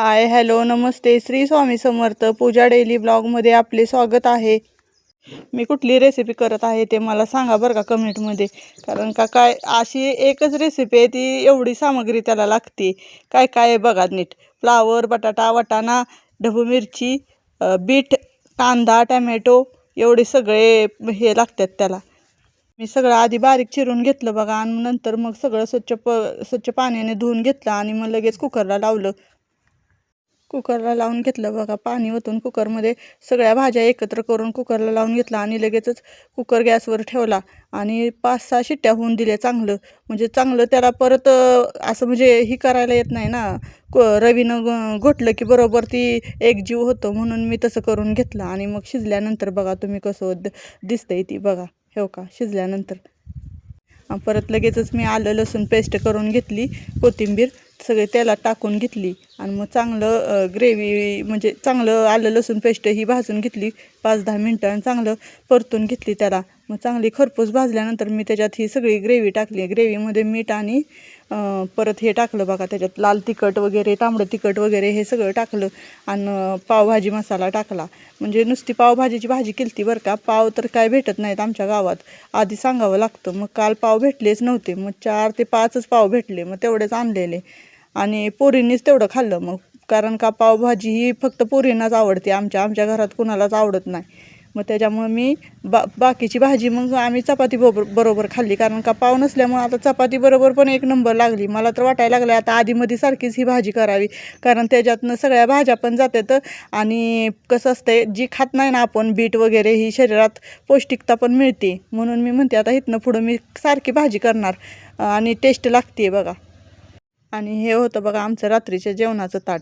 हाय, hello, नमस्ते. श्री स्वामी समर्थ. पूजा daily ब्लॉगमध्ये आपले स्वागत आहे. मी कुठली रेसिपी करत आहे ते मला सांगा बरं का कमेंटमध्ये. कारण का काय अशी एकच रेसिपी आहे, ती एवढी सामग्री त्याला लागते. काय काय आहे बघा नीट. फ्लावर, बटाटा, वाटाणा, ढबू मिरची, बीट, कांदा, टॅमॅटो एवढे सगळे हे लागतात त्याला. मी सगळं आधी बारीक चिरून घेतलं बघा, आणि नंतर मग सगळं स्वच्छ पाण्याने धुवून घेतलं आणि मग लगेच कुकरला लावलं. कुकरला लावून घेतलं बघा, पाणी ओतून कुकरमध्ये सगळ्या भाज्या एकत्र करून कुकरला लावून घेतला आणि लगेचच कुकर गॅसवर ठेवला आणि 5-6 शिट्ट्या होऊन दिल्या. चांगलं म्हणजे चांगलं त्याला परत असं म्हणजे ही करायला येत नाही ना, रवीनं घोटलं की बरोबर ती एकजीव होतं, म्हणून मी तसं करून घेतलं. आणि मग शिजल्यानंतर बघा तुम्ही कसं दिसतंय ती बघा, हो का, शिजल्यानंतर परत लगेचच मी आलं लसूण पेस्ट करून घेतली, कोथिंबीर सगळे तेलात टाकून घेतली आणि मग चांगलं ग्रेव्ही म्हणजे चांगलं आलं लसूण पेस्ट ही भाजून घेतली 5-10 मिनटं आणि चांगलं परतून घेतली त्याला. मग चांगली खरपूस भाजल्यानंतर मी त्याच्यात ही सगळी ग्रेव्ही टाकली. ग्रेव्हीमध्ये मीठ आणि परत हे टाकलं बघा, त्याच्यात लाल तिखट वगैरे, तांबडं तिखट वगैरे हे सगळं टाकलं आणि पावभाजी मसाला टाकला. म्हणजे नुसती पावभाजीची भाजी केली बरं का, पाव तर काय भेटत नाहीत आमच्या गावात, आधी सांगावं लागतं. मग काल पाव भेटलेच नव्हते, मग 4 ते 5च पाव भेटले, मग तेवढेच आणलेले आणि पोरींनीच तेवढं खाल्लं. मग कारण का पावभाजी ही फक्त पोरींनाच आवडते, आमच्या घरात कुणालाच आवडत नाही. मग त्याच्यामुळे मी बाकीची भाजी मग आम्ही चपाती बरोबर खाल्ली, कारण का पाव नसल्यामुळे आता चपाती बरोबर पण एक नंबर लागली. मला तर वाटायला लागलं आता आधीमध्ये सारखीच ही भाजी करावी, कारण त्याच्यातनं सगळ्या भाज्या पण जातात आणि कसं असतंय, जी खात नाही ना आपण बीट वगैरे, ही शरीरात पौष्टिकता पण मिळते. म्हणून मी म्हणते आता इथनं पुढं मी सारखी भाजी करणार आणि टेस्ट लागते बघा. आणि हे होतं बघा आमचं रात्रीच्या जेवणाचं ताट.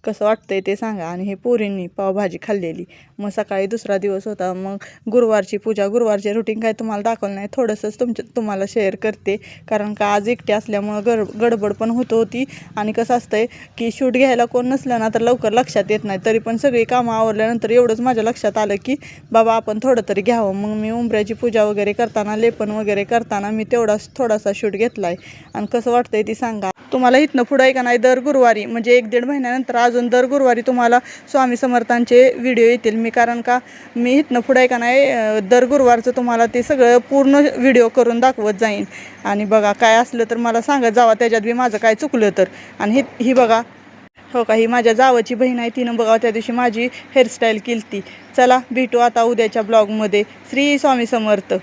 कसं वाटतंय ते सांगा. आणि हे पोरींनी पावभाजी खाल्लेली. मग सकाळी दुसरा दिवस होता, मग गुरुवारची पूजा. गुरुवारचे रुटीन काय तुम्हाला दाखवलं नाही, थोडंसंच तुम्हाला शेअर करते, कारण का आज एकटे असल्यामुळं गडबड पण होती. आणि कसं असतंय की शूट घ्यायला कोण नसलं ना तर लवकर लक्षात येत नाही. तरी पण सगळी कामं आवरल्यानंतर एवढंच माझ्या लक्षात आलं की बाबा आपण थोडं तरी घ्यावं. मग मी उंबऱ्याची पूजा वगैरे करताना, लेपन वगैरे करताना मी थोडासा शूट घेतला आहे. आणि कसं वाटतंय ती सांगा. तुम्हाला इथनं पुढं आहे का नाही, दर गुरुवारी म्हणजे 1-1.5 महिन्यानंतर अजून दर गुरुवारी तुम्हाला स्वामी समर्थांचे व्हिडिओ येतील. कारण का मी इथनं पुढं आहे का नाही, दर गुरुवारचं तुम्हाला ते सगळं पूर्ण व्हिडिओ करून दाखवत जाईन. आणि बघा काय असलं तर मला सांगत जावा, त्याच्यात बी माझं काय चुकलं तर. आणि ही बघा, हो का, ही माझ्या जावाची बहीण आहे, तिनं बघा त्या दिवशी माझी हेअरस्टाईल केली ती. चला भेटू आता उद्याच्या ब्लॉगमध्ये. श्री स्वामी समर्थ.